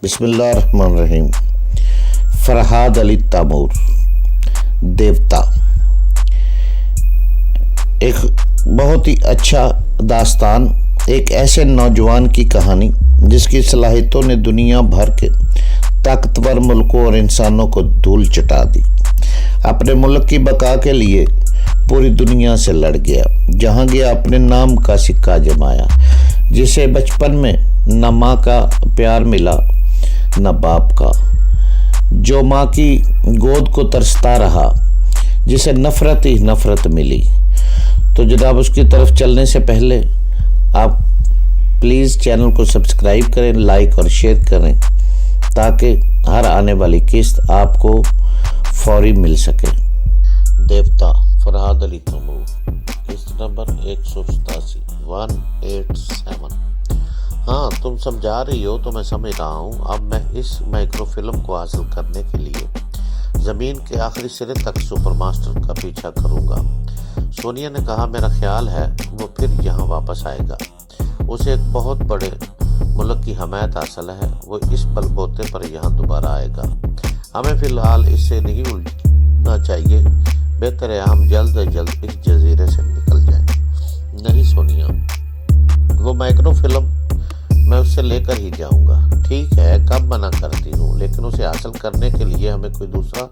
بسم اللہ الرحمن الرحیم۔ فرحاد علی تیمور، دیوتا، ایک بہت ہی اچھا داستان، ایک ایسے نوجوان کی کہانی جس کی صلاحیتوں نے دنیا بھر کے طاقتور ملکوں اور انسانوں کو دھول چٹا دی۔ اپنے ملک کی بقا کے لیے پوری دنیا سے لڑ گیا، جہاں گیا اپنے نام کا سکہ جمایا۔ جسے بچپن میں نہ ماں کا پیار ملا نہ باپ کا، جو ماں کی گود کو ترستا رہا، جسے نفرت ہی نفرت ملی۔ تو جناب اس کی طرف چلنے سے پہلے آپ پلیز چینل کو سبسکرائب کریں، لائک اور شیئر کریں تاکہ ہر آنے والی قسط آپ کو فوری مل سکے۔ دیوتا، فرحاد علی تیمور، قسط نمبر 187 187۔ ہاں، تم سمجھا رہی ہو تو میں سمجھ رہا ہوں۔ اب میں اس مائکرو فلم کو حاصل کرنے کے لیے زمین کے آخری سرے تک سپر ماسٹر کا پیچھا کروں گا۔ سونیا نے کہا میرا خیال ہے وہ پھر یہاں واپس آئے گا۔ اسے ایک بہت بڑے ملک کی حمایت حاصل ہے، وہ اس بل بوتے پر یہاں دوبارہ آئے گا۔ ہمیں فی الحال اس سے نہیں الجھنا چاہیے، بہتر ہے ہم جلد از جلد اس جزیرے سے نکل جائیں۔ نہیں سونیا، وہ مائکرو فلم میں اس سے لے کر ہی جاؤں گا۔ ٹھیک ہے، کب منع کرتی ہوں، لیکن اسے حاصل کرنے کے لیے ہمیں کوئی دوسرا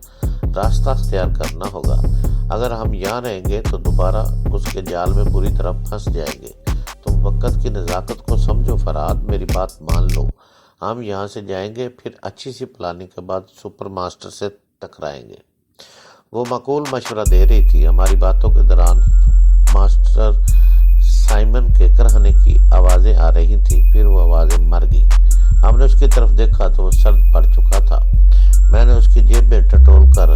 راستہ اختیار کرنا ہوگا۔ اگر ہم یہاں رہیں گے تو دوبارہ اس کے جال میں بری طرح پھنس جائیں گے۔ تم وقت کی نزاکت کو سمجھو فرحاد، میری بات مان لو۔ ہم یہاں سے جائیں گے، پھر اچھی سی پلاننگ کے بعد سپر ماسٹر سے ٹکرائیں گے۔ وہ معقول مشورہ دے رہی تھی۔ ہماری باتوں کے دوران ماسٹر سائمن کے کرہنے کی آوازیں آ رہی تھیں، پھر وہ آوازیں مر گئیں۔ ہم نے اس کی طرف دیکھا تو وہ سرد پڑ چکا تھا۔ میں نے اس کی جیب میں ٹٹول کر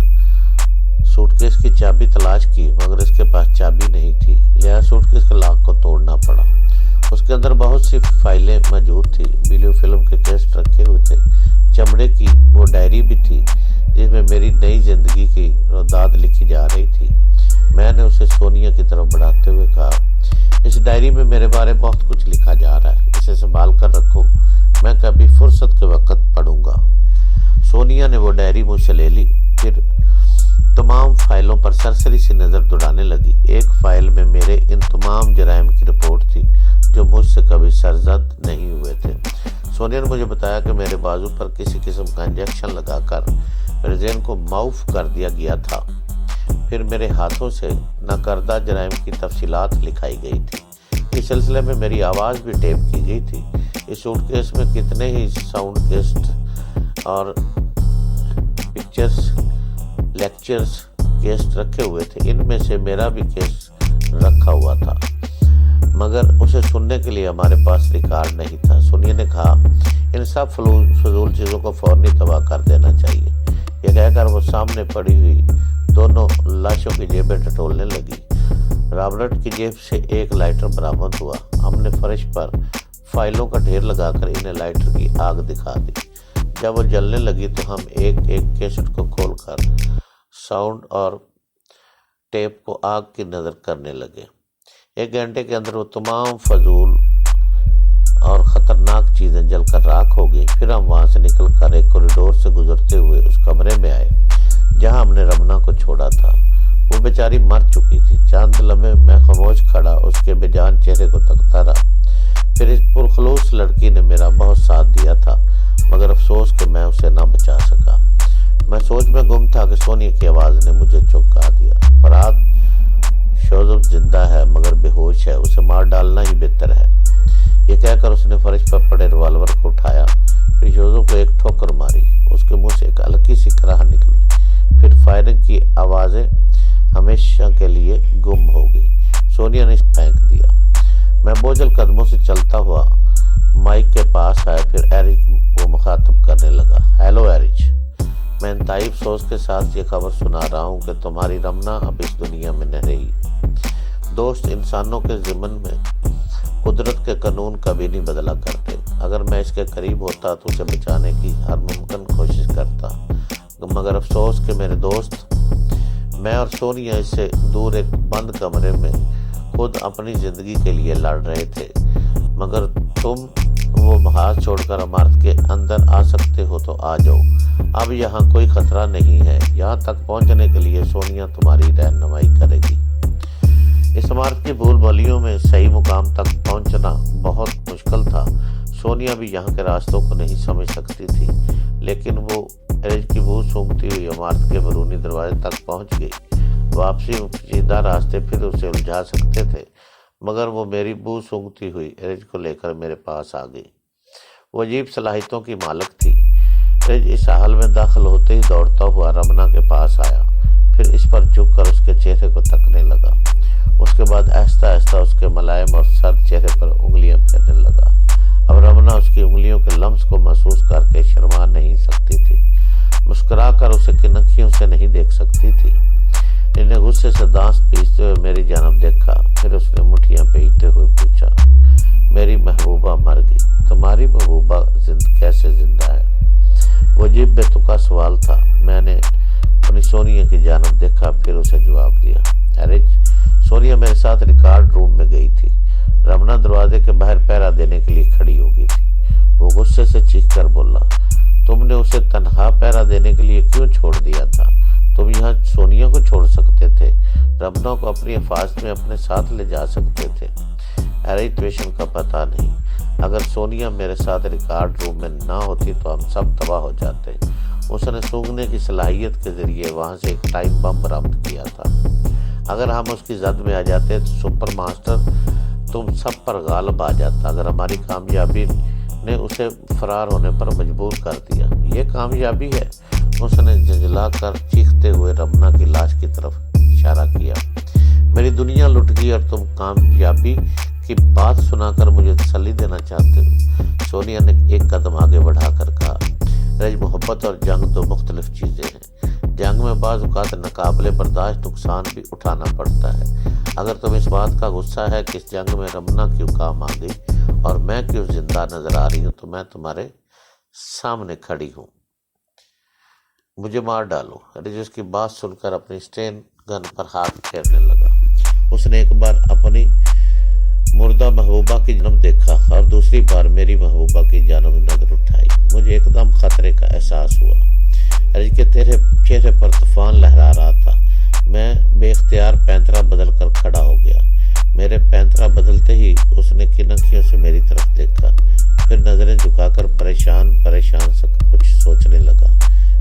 سوٹ کیس کی چابی تلاش کی، مگر اس کے پاس چابی نہیں تھی، لہذا سوٹ کیس کے لاک کو توڑنا پڑا۔ اس کے اندر بہت سی فائلیں موجود تھیں، ویڈیو فلم کے کیسٹ رکھے ہوئے تھے، چمڑے کی وہ ڈائری بھی تھی جس میں میری نئی زندگی کی روداد لکھی جا رہی تھی۔ میں نے اسے سونیا کی طرف بڑھاتے ہوئے کہا، اس ڈائری میں میرے بارے بہت کچھ لکھا جا رہا ہے، اسے سنبھال کر رکھو، میں کبھی فرصت کے وقت پڑھوں گا۔ سونیا نے وہ ڈائری مجھ سے لے لی، پھر تمام فائلوں پر سرسری سی نظر دوڑانے لگی۔ ایک فائل میں میرے ان تمام جرائم کی رپورٹ تھی جو مجھ سے کبھی سرزد نہیں ہوئے تھے۔ سونیا نے مجھے بتایا کہ میرے بازو پر کسی قسم کا انجیکشن لگا کر میرے ذہن کو معاف کر دیا گیا تھا، پھر میرے ہاتھوں سے ناکردہ جرائم کی تفصیلات لکھائی گئی تھی۔ اس سلسلے میں میری آواز بھی ٹیپ کی گئی تھی۔ اس سوٹ کیس میں کتنے ہی ساؤنڈ کیسٹ اور پکچرز لیکچرز کیسٹ رکھے ہوئے تھے، ان میں سے میرا بھی کیس رکھا ہوا تھا، مگر اسے سننے کے لیے ہمارے پاس ریکارڈ نہیں تھا۔ سونیا نے کہا ان سب فضول چیزوں کو فوراً تباہ کر دینا چاہیے۔ یہ کہہ کر وہ سامنے پڑی ہوئی دونوں لاشوں کی جیبیں ٹٹولنے لگی۔ رابرٹ کی جیب سے ایک لائٹر برآمد ہوا۔ ہم نے فرش پر فائلوں کا ڈھیر لگا کر انہیں لائٹر کی آگ دکھا دی۔ جب وہ جلنے لگی تو ہم ایک ایک کیسٹ کو کھول کر ساؤنڈ اور ٹیپ کو آگ کی نظر کرنے لگے۔ 1 گھنٹے کے اندر وہ تمام فضول اور خطرناک چیزیں جل کر راکھ ہو گئی۔ پھر ہم وہاں سے نکل کر ایک کوریڈور سے گزرتے ہوئے اس کمرے میں آئے جہاں ہم نے رمنا کو چھوڑا تھا۔ وہ بیچاری مر چکی تھی۔ چند لمحے میں خاموش کھڑا اس کے بے جان چہرے کو تکتا رہا۔ پھر اس پرخلوص لڑکی نے میرا بہت ساتھ دیا تھا، مگر افسوس کہ میں اسے نہ بچا سکا۔ میں سوچ میں گم تھا کہ سونیا کی آواز نے مجھے چونکا دیا۔ فرحاد، شوزب زندہ ہے مگر بے ہوش ہے، اسے مار ڈالنا ہی بہتر ہے۔ یہ کہہ کر اس نے فرش پر پڑے ریوالور کو اٹھایا، پھر شوزب کو ایک ٹھوکر ماری۔ اس کے منہ سے ایک ہلکی سی کراہ نکلی، پھر فائرنگ کی آوازیں ہمیشہ کے لیے گم ہو گئی۔ سونیا نے پھینک دیا۔ میں بوجھل قدموں سے چلتا ہوا مائک کے پاس آیا، پھر ایرج کو مخاطب کرنے لگا۔ ہیلو ایرج، میں انتہائی افسوس کے ساتھ یہ خبر سنا رہا ہوں کہ تمہاری رمنا اب اس دنیا میں نہ رہی۔ دوست انسانوں کے ضمن میں قدرت کے قانون کبھی نہیں بدلا کرتے۔ اگر میں اس کے قریب ہوتا تو اسے بچانے کی ہر ممکن کوشش کرتا، مگر افسوس کہ میرے دوست، میں اور سونیا اس سے دور ایک بند کمرے میں خود اپنی زندگی کے لیے لڑ رہے تھے، مگر تم وہ ہاتھ چھوڑ کر عمارت کے اندر آ سکتے ہو تو آ جاؤ، اب یہاں کوئی خطرہ نہیں ہے، یہاں تک پہنچنے کے لیے سونیا تمہاری رہنمائی کرے گی۔ اس عمارت کی بھول بھلیوں میں صحیح مقام تک پہنچنا بہت مشکل تھا۔ سونیا بھی یہاں کے راستوں کو نہیں سمجھ سکتی تھی، لیکن وہ ایرج کی بو سونگتی ہوئی عمارت کے بیرونی دروازے تک پہنچ گئی۔ واپسی پیچیدہ راستے پھر اسے الجھا سکتے تھے، مگر وہ میری بو سونگتی ہوئی ایرج کو لے کر میرے پاس آ گئی۔ وہ عجیب صلاحیتوں کی مالک تھی۔ ایرج اس حال میں داخل ہوتے ہی دوڑتا ہوا رمنا کے پاس آیا، پھر اس پر جھک کر اس کے چہرے کو تکنے لگا۔ اس کے بعد آہستہ آہستہ اس کے ملائم اور سرد چہرے پر انگلیاں پھیرنے لگا۔ اب رمنا اس کی انگلیوں کے لمس کو محسوس کر کے شرما نہیں سکتی تھی، مسکرا کر اسے کنکھیوں سے نہیں دیکھ سکتی تھی۔ انہیں غصے سے دانت پیستے ہوئے میری جانب دیکھا، پھر اس نے مٹھیاں پیٹتے ہوئے پوچھا، میری محبوبہ مر گئی، تمہاری محبوبہ کیسے زندہ ہے؟ وہ عجیب بے تکا سوال تھا۔ میں نے اپنی سونیا کی جانب دیکھا، پھر اسے جواب دیا، ایرج، سونیا میرے ساتھ ریکارڈ روم میں گئی تھی۔ رمنا دروازے کے باہر پہرا دینے کے لیے کھڑی ہو گئی تھی۔ وہ غصے سے چیخ کر بولا، تم نے اسے تنہا پہرا دینے کے لیے کیوں چھوڑ دیا تھا؟ تم یہاں سونیا کو چھوڑ سکتے تھے، رمنا کو اپنی حفاظت میں اپنے ساتھ لے جا سکتے تھے۔ ایرج ٹویشن کا پتہ نہیں، اگر سونیا میرے ساتھ ریکارڈ روم میں نہ ہوتی تو ہم سب تباہ ہو جاتے۔ اس نے سونگنے کی صلاحیت کے ذریعے وہاں سے ایک ٹائم بم برآمد کیا تھا۔ اگر ہم اس کی زد میں آ جاتے تو سپر ماسٹر تم سب پر غالب آ جاتا۔ اگر ہماری کامیابی نے اسے فرار ہونے پر مجبور کر دیا، یہ کامیابی ہے؟ اس نے جھنجھلا کر چیختے ہوئے رمنا کی لاش کی طرف اشارہ کیا۔ میری دنیا لٹ گئی اور تم کامیابی کی بات سنا کر مجھے تسلی دینا چاہتے ہو؟ سونیا نے ایک قدم آگے بڑھا کر کہا، رج، محبت اور جنگ دو مختلف چیزیں ہیں۔ جنگ میں بعض اوقات ناقابل برداشت نقصان بھی اٹھانا پڑتا ہے۔ اگر تم اس بات کا غصہ ہے کہ اس جنگ میں رمنا کیوں کام آ گئی اور میں کیوں زندہ نظر آ رہی ہوں، تو میں تمہارے سامنے کھڑی ہوں، مجھے مار ڈالو۔ رج اس کی بات سن کر اپنی اسٹین گن پر ہاتھ پھیرنے لگا۔ اس نے ایک بار اپنی مردہ محبوبہ کی جانب دیکھا اور دوسری بار میری محبوبہ کی جانب نظر اٹھائی۔ مجھے ایک دم خطرے کا احساس ہوا۔ رج کے تیرے چہرے پر طوفان لہرا رہا تھا۔ میں بے اختیار پینترا بدل کر کھڑا ہو گیا۔ میرے پینترا بدلتے ہی اس نے کنکھیوں سے میری طرف دیکھا، پھر نظریں جھکا کر پریشان سے کچھ سوچنے لگا۔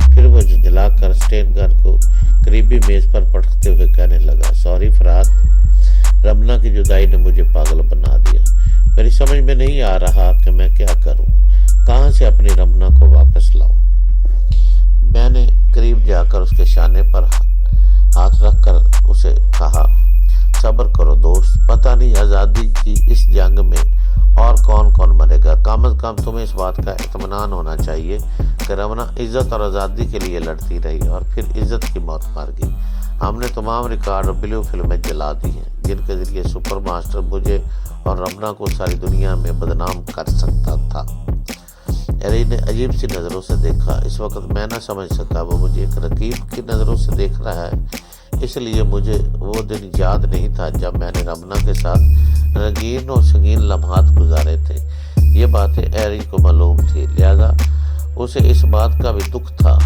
پھر وہ جھنجھلا کر اسٹین گن کو قریبی میز پر پٹکتے ہوئے کہنے لگا، سوری فرات، رمنا کی جدائی نے مجھے پاگل بنا دیا۔ میری سمجھ میں نہیں آ رہا کہ میں کیا کروں، کہاں سے اپنی رمنا کو واپس لاؤں۔ میں نے قریب جا کر اس کے شانے پر ہاتھ رکھ کر اسے کہا، صبر کرو دوست، پتہ نہیں آزادی کی اس جنگ میں اور کون کون مرے گا۔ کم از کم تمہیں اس بات کا اطمینان ہونا چاہیے کہ رمنا عزت اور آزادی کے لیے لڑتی رہی اور پھر عزت کی موت مر گئی۔ ہم نے تمام ریکارڈ اور بلیو فلمیں جلا دی ہیں جن کے ذریعے سپر ماسٹر مجھے اور رمنا کو ساری دنیا میں بدنام کر سکتا تھا۔ ایرج نے عجیب سی نظروں سے دیکھا۔ اس وقت میں نہ سمجھ سکا وہ مجھے ایک رقیب کی نظروں سے دیکھ رہا ہے، اس لیے مجھے وہ دن یاد نہیں تھا جب میں نے رمنا کے ساتھ رنگین اور سنگین لمحات گزارے تھے۔ یہ باتیں ایرج کو معلوم تھی، لہذا اسے اس بات کا بھی دکھ تھا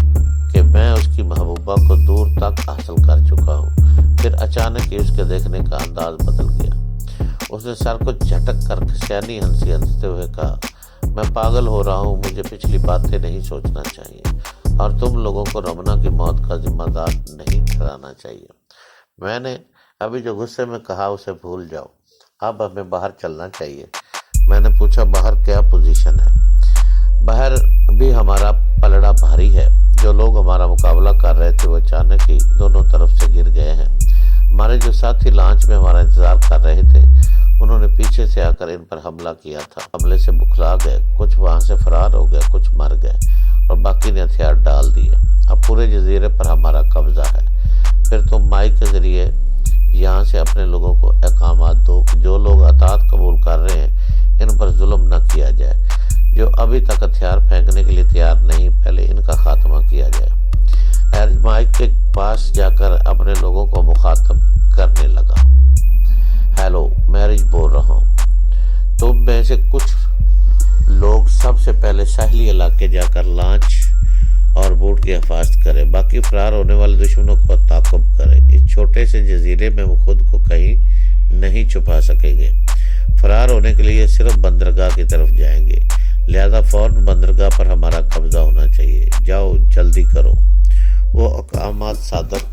کہ میں اس کی محبوبہ کو دور تک حاصل کر چکا ہوں۔ پھر اچانک ہی اس کے دیکھنے کا انداز بدل گیا۔ اس نے سر کو جھٹک کر کسیانی ہنستے ہوئے کہا، میں پاگل ہو رہا ہوں، مجھے پچھلی باتیں نہیں سوچنا چاہیے اور تم لوگوں کو رمنا کی موت کا ذمہ دار نہیں ٹھہرانا چاہیے۔ میں نے ابھی جو غصے میں کہا اسے بھول جاؤ، اب ہمیں باہر چلنا چاہیے۔ میں نے پوچھا، باہر کیا پوزیشن ہے؟ باہر بھی ہمارا پلڑا بھاری ہے۔ جو لوگ ہمارا مقابلہ کر رہے تھے وہ اچانک ہی دونوں طرف سے گر گئے ہیں۔ ہمارے جو ساتھی لانچ میں ہمارا انتظار کر رہے تھے انہوں نے پیچھے سے آ کر ان پر حملہ کیا تھا۔ حملے سے بکھلا گئے، کچھ وہاں سے فرار ہو گئے، کچھ مر گئے اور باقی نے ہتھیار ڈال دیے۔ اب پورے جزیرے پر ہمارا قبضہ ہے۔ پھر تم مائک کے ذریعے یہاں سے اپنے لوگوں کو احکامات دو کہ جو لوگ اطاعت قبول کر رہے ہیں ان پر ظلم نہ کیا جائے، جو ابھی تک ہتھیار پھینکنے کے لیے تیار نہیں پہلے ان کا خاتمہ کیا جائے۔ ایرج مائک کے پاس جا کر اپنے لوگوں کو مخاطب کرنے لگا، ہیلو، میں ایرج بول رہا ہوں، تم میں سے کچھ لوگ سب سے پہلے ساحلی علاقے جا کر لانچ اور بوٹ کی حفاظت کرے، باقی فرار ہونے والے دشمنوں کو تعاقب کرے۔ اس چھوٹے سے جزیرے میں وہ خود کو کہیں نہیں چھپا سکیں گے۔ فرار ہونے کے لیے صرف بندرگاہ کی طرف جائیں گے، لہذا فوراً بندرگاہ پر ہمارا قبضہ ہونا چاہیے۔ جاؤ جلدی کرو۔ وہ احکامات صادر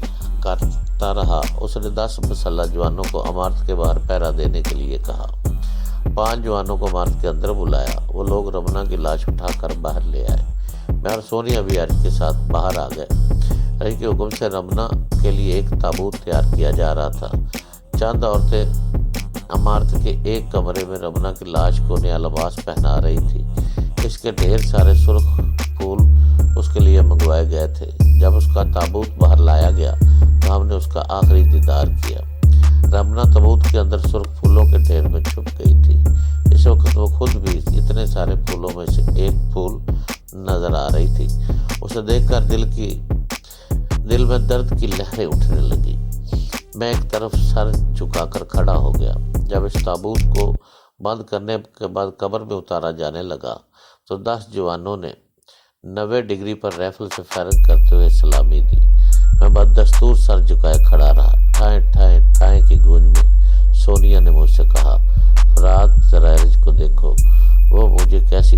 کرتا رہا۔ اس نے 10 مسلح جوانوں کو عمارت کے باہر پہرا دینے کے لیے کہا۔ 5 جوانوں کو عمارت کے اندر بلایا۔ وہ لوگ رمنا کی لاش اٹھا کر باہر لے آئے۔ میں اور سونیا بھی عارف کے ساتھ باہر آ گئے۔ رہی کے حکم سے رمنا کے لیے ایک تابوت تیار کیا جا رہا تھا۔ چند عورتیں عمارت کے ایک کمرے میں رمنا کی لاش کو نیا لباس پہنا رہی تھی۔ اس کے ڈھیر سارے سرخ پھول اس کے لیے منگوائے گئے تھے۔ جب اس کا تابوت باہر لایا گیا تو ہم نے اس کا آخری دیدار کیا۔ رمنا تابوت کے اندر سرخ پھولوں کے ڈھیر میں چھپ گئی تھی۔ اس وقت وہ خود بھی اتنے سارے پھولوں میں سے ایک پھول نظر آ رہی تھی۔ اسے دیکھ کر دل میں درد کی لہریں اٹھنے لگی۔ میں ایک طرف سر جھکا کر کھڑا ہو گیا۔ جب اس تابوت کو بند کرنے کے بعد قبر میں اتارا جانے لگا تو 10 جوانوں نے 90 ڈگری پر رائفل سے فائرنگ کرتے ہوئے سلامی دی۔ میں بدستور سر جھکائے کھڑا رہا۔ ٹھائیں ٹھائیں ٹھائیں کی گونج میں سونیا نے مجھ سے کہا، فرات ذرا ارج کو دیکھو، وہ مجھے کیسی